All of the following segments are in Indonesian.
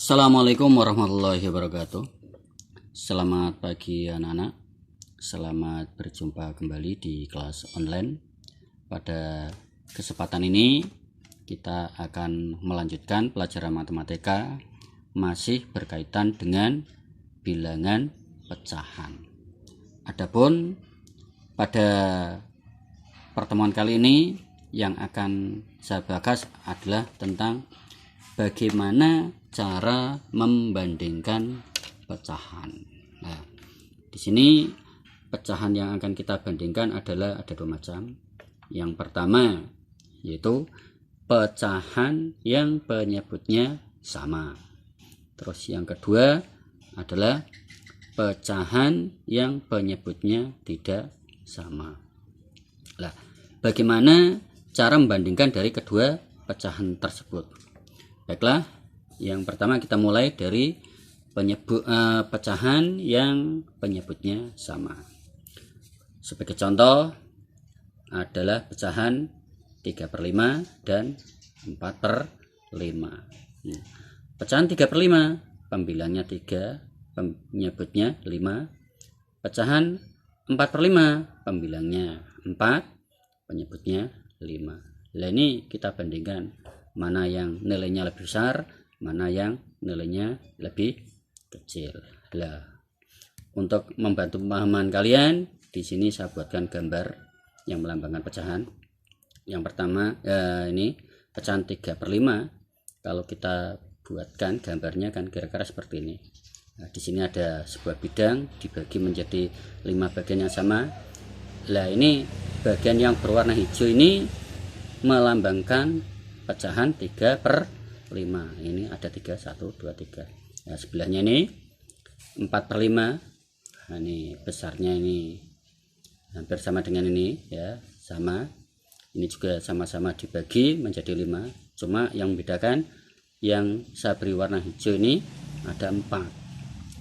Assalamualaikum warahmatullahi wabarakatuh. Selamat pagi anak-anak. Selamat berjumpa kembali di kelas online. Pada kesempatan ini kita akan melanjutkan pelajaran matematika masih berkaitan dengan bilangan pecahan. Adapun pada pertemuan kali ini yang akan saya bahas adalah tentang bagaimana cara membandingkan pecahan. Nah, di sini pecahan yang akan kita bandingkan adalah ada dua macam. Yang pertama yaitu pecahan yang penyebutnya sama. Terus yang kedua adalah pecahan yang penyebutnya tidak sama. Nah, bagaimana cara membandingkan dari kedua pecahan tersebut? Baiklah, yang pertama kita mulai dari pecahan yang penyebutnya sama. Sebagai contoh adalah pecahan 3/5 dan 4/5. Pecahan 3/5 pembilangnya 3, penyebutnya 5. Pecahan 4/5 pembilangnya 4, penyebutnya 5. Nah, ini kita bandingkan mana yang nilainya lebih besar, mana yang nilainya lebih kecil. Nah, untuk membantu pemahaman kalian, di sini saya buatkan gambar yang melambangkan pecahan. Yang pertama ini pecahan 3/5. Kalau kita buatkan gambarnya kan kira-kira seperti ini. Nah, di sini ada sebuah bidang dibagi menjadi 5 bagian yang sama. Nah, ini bagian yang berwarna hijau ini melambangkan pecahan 3/5. Ini ada 3, 1, 2, 3. Nah, sebelahnya ini 4/5. Nah, ini besarnya ini hampir sama dengan ini ya, sama. Ini juga sama-sama dibagi menjadi 5. Cuma yang membedakan yang saya beri warna hijau ini ada 4.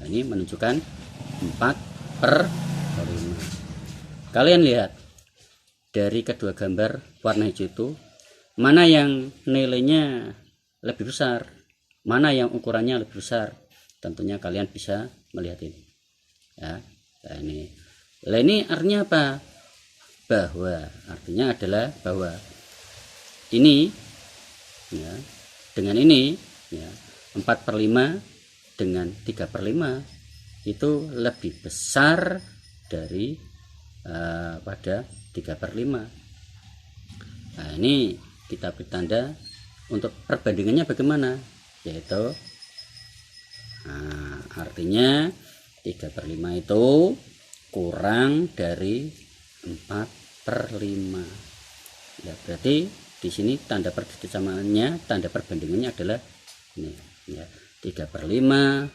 Nah, ini menunjukkan 4/5. Kalian lihat dari kedua gambar warna hijau itu mana yang nilainya lebih besar, mana yang ukurannya lebih besar. Tentunya kalian bisa melihat ini ya. Nah, ini artinya apa? Artinya adalah bahwa ini ya, dengan ini ya, 4/5 dengan 3/5 itu lebih besar dari pada 3/5. Nah, ini kita beri tanda untuk perbandingannya bagaimana, yaitu artinya 3/5 itu kurang dari 4/5. Ya, berarti di sini tanda persamaannya, tanda perbandingannya adalah ini ya, 3/5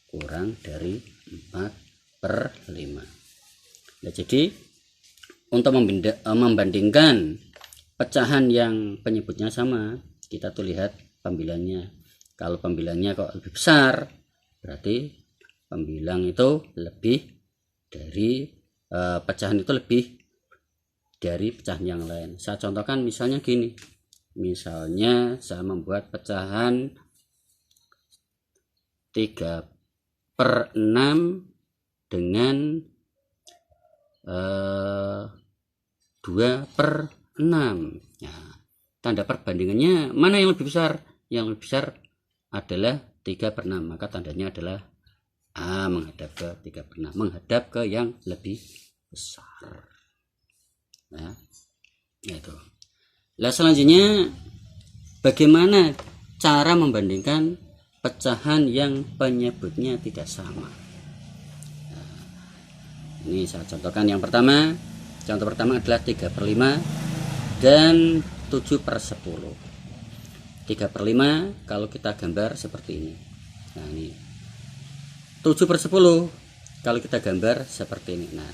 kurang dari 4/5. Nah, jadi untuk membandingkan pecahan yang penyebutnya sama, kita tuh lihat pembilangnya. Kalau pembilangnya kok lebih besar, berarti pembilang itu lebih dari pecahan itu lebih dari pecahan yang lain. Saya contohkan misalnya gini. Misalnya saya membuat pecahan 3/6 dengan 2/6. Nah, tanda perbandingannya mana yang lebih besar? Yang lebih besar adalah 3/6. Maka tandanya adalah A menghadap ke 3/6, menghadap ke yang lebih besar. Nah, itu. Nah, selanjutnya bagaimana cara membandingkan pecahan yang penyebutnya tidak sama? Nah, ini saya contohkan yang pertama. Contoh pertama adalah 3/5 dan 7/10. 3/5 kalau kita gambar seperti ini. Nah, ini 7/10 kalau kita gambar seperti ini. Nah,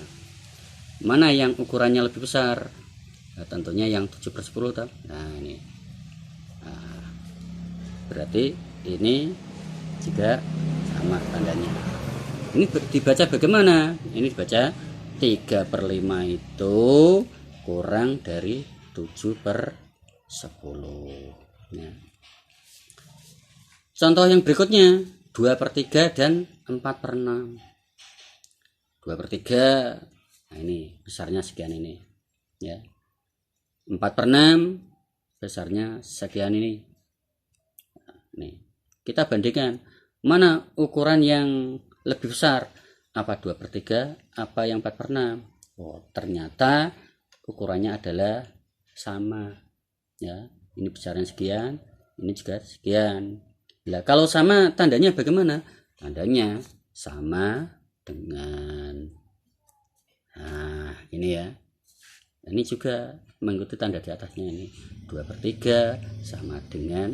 mana yang ukurannya lebih besar? Nah, tentunya yang 7/10 toh. Nah, ini. Nah, berarti ini juga sama tandanya. Ini dibaca bagaimana? Ini dibaca 3/5 itu kurang dari 7/10. Nah, Contoh yang berikutnya 2/3 dan 4/6. 2/3, nah ini besarnya sekian ini ya. 4/6 besarnya sekian ini. Nih, kita bandingkan mana ukuran yang lebih besar, apa 2/3 apa yang 4/6. Oh, ternyata ukurannya adalah sama ya. Ini besarnya sekian, ini juga sekian. Nah, kalau sama tandanya bagaimana? Tandanya sama dengan, nah ini ya, ini juga mengikuti tanda di atasnya ini. 2/3 sama dengan,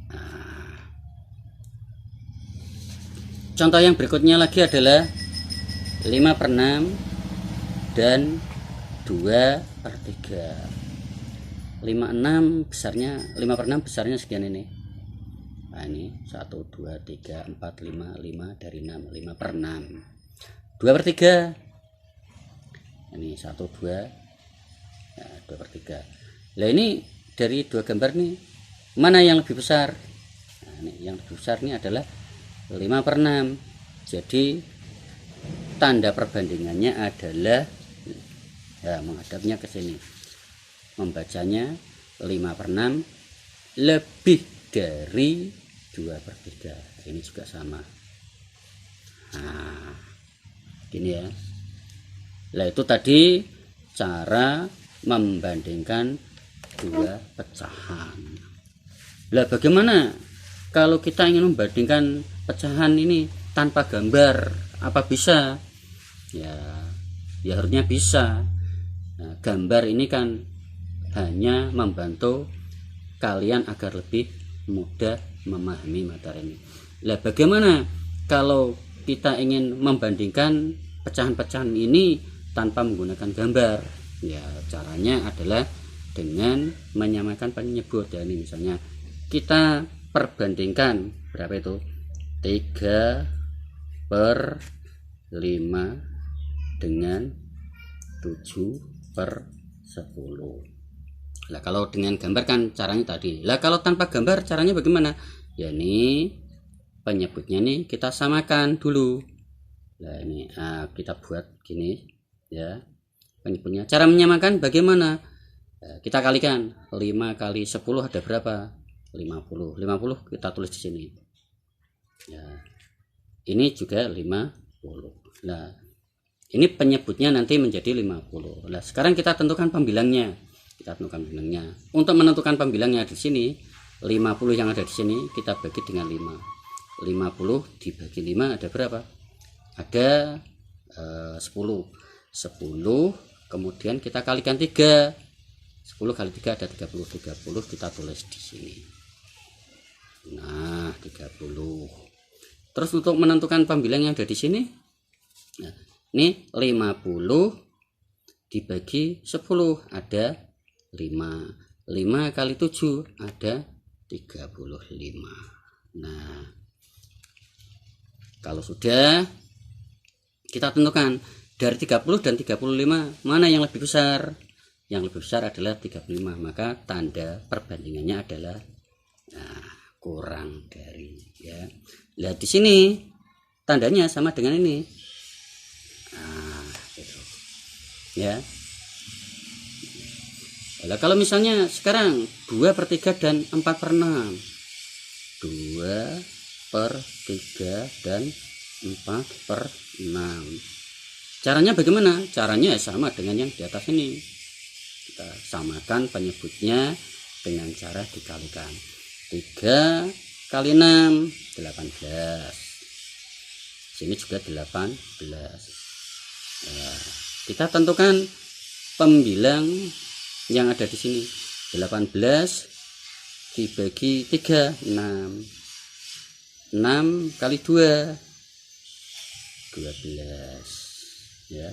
nah. Contoh yang berikutnya lagi adalah 5/6 dan 2/3. 5/6 besarnya sekian ini. Nah ini 1, 2, 3, 4, 5 dari 6, 5/6. 2/3 ini 1, 2, nah, 2/3. Nah ini dari dua gambar nih mana yang lebih besar? Nah, ini yang lebih besar ini adalah 5/6. Jadi tanda perbandingannya adalah ya, menghadapnya ke sini, membacanya 5/6 lebih dari 2/3. Ini juga sama. Nah gini ya. Nah itu tadi cara membandingkan dua pecahan. Nah bagaimana kalau kita ingin membandingkan pecahan ini tanpa gambar, apa bisa? Ya harusnya bisa. Nah, gambar ini kan hanya membantu kalian agar lebih mudah memahami materi ini. Lah bagaimana kalau kita ingin membandingkan pecahan-pecahan ini tanpa menggunakan gambar? Ya caranya adalah dengan menyamakan penyebut. Ya ini misalnya kita perbandingkan berapa itu? 3/5 dengan 7/10. Nah kalau dengan gambar kan caranya tadi. Lah kalau tanpa gambar caranya bagaimana? Ya ini penyebutnya nih kita samakan dulu. Nah ini kita buat gini ya penyebutnya. Cara menyamakan bagaimana? Nah, kita kalikan 5 kali 10 ada berapa? 50. 50 kita tulis di sini. Ya ini juga 50. Nah ini penyebutnya nanti menjadi 50. Nah sekarang kita tentukan pembilangnya. Untuk menentukan pembilangnya di sini 50 yang ada di sini kita bagi dengan 5. 50 dibagi 5 ada berapa? Ada 10. 10 kemudian kita kalikan 3. 10 kali 3 ada 30. 30 kita tulis di sini. Nah 30. Terus untuk menentukan pembilang yang ada di sini, nah, ini 50 dibagi 10 ada 5. 5 kali 7 ada 35. Nah kalau sudah kita tentukan dari 30 dan 35 mana yang lebih besar? Yang lebih besar adalah 35, maka tanda perbandingannya adalah kurang dari ya. Lihat di sini tandanya sama dengan ini. Nah gitu ya. Nah, kalau misalnya sekarang 2/3 dan 4/6, 2/3 dan 4/6. Caranya bagaimana? Caranya sama dengan yang di atas ini. Kita samakan penyebutnya dengan cara dikalikan. 3 kali 6 18. Sini juga 18. Nah, kita tentukan pembilang yang ada di sini. 18 dibagi 3 6. 6 kali 2 12 ya.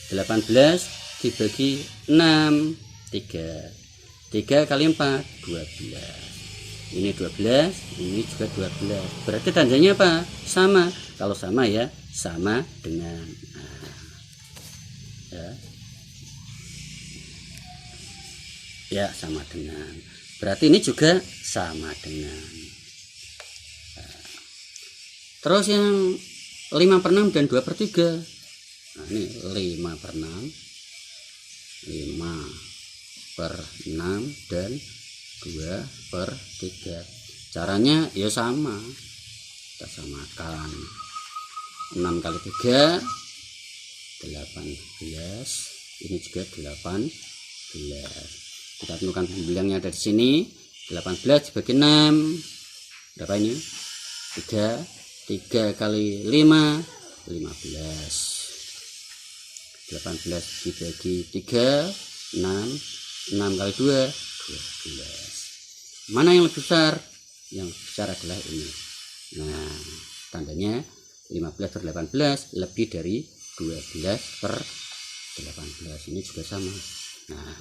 18 dibagi 6 3. 3 kali 4 12. Ini 12, ini juga 12. Berarti tandanya apa? Sama. Kalau sama ya sama dengan ya sama dengan. Berarti ini juga sama dengan. Terus yang 5/6 dan 2/3. Nah, ini 5/6, 5/6 dan 2/3. Caranya ya sama, kita samakan. 6 kali 3 18, ini juga 18. Kita tentukan pembilangnya dari sini. 18 dibagi 6 berapa ini? 3 kali 5 15. 18 dibagi 3 6 kali 2 12. Mana yang lebih besar? Yang besar adalah ini. Nah, tandanya 15/18 lebih dari 12/18. Ini juga sama. Nah,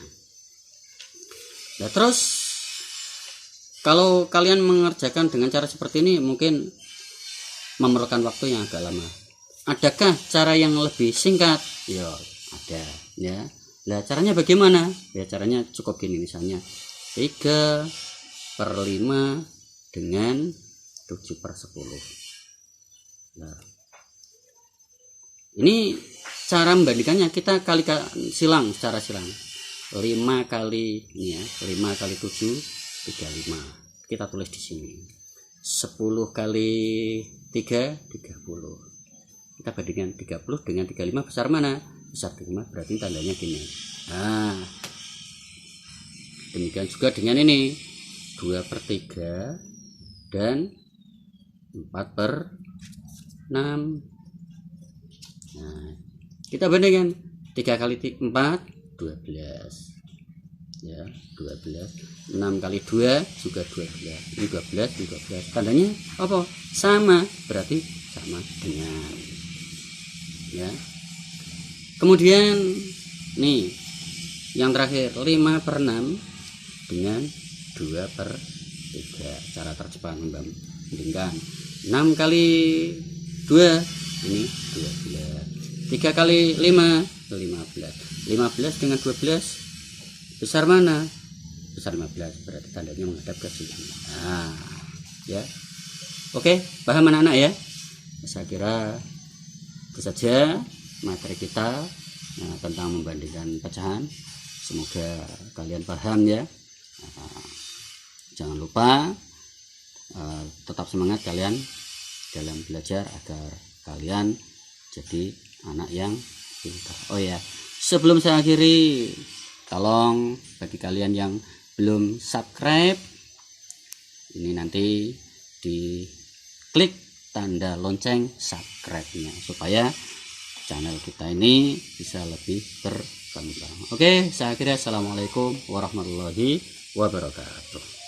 terus kalau kalian mengerjakan dengan cara seperti ini mungkin memerlukan waktu yang agak lama. Adakah cara yang lebih singkat? Ya, ada ya. Nah, caranya bagaimana? Ya, caranya cukup gini, misalnya 3/5 dengan 7/10. Nah, ini cara membandingkannya, kita kalikan silang secara silang. 5 kali ini ya, 5 kali 7 35. Kita tulis di sini. 10 kali 3 30. Kita bandingkan 30 dengan 35, besar mana? Besar 5, berarti tandanya gini. Nah, demikian juga dengan ini 2/3 dan 4/6. Nah, kita bandingkan 3 kali 4 12 ya, 12. 6 kali 2 juga 12. Ini 12. Tandanya apa? Sama, berarti sama dengan ya. Kemudian nih yang terakhir 5/6 dengan 2/3. Cara tercepat membandingkan 6 kali 2 ini 12. 3 kali 5 15. 15 dengan 12 besar mana? Besar 15, berarti tandanya menghadap ke sini. Nah, ya. Oke, paham anak-anak ya? Saya kira itu saja materi kita tentang membandingkan pecahan. Semoga kalian paham ya. Jangan lupa tetap semangat kalian dalam belajar agar kalian jadi anak yang pintar. Oh ya, sebelum saya akhiri, tolong bagi kalian yang belum subscribe, ini nanti diklik tanda lonceng subscribe-nya supaya channel kita ini bisa lebih berkembang. Oke, saya akhiri. Assalamualaikum warahmatullahi wabarakatuh.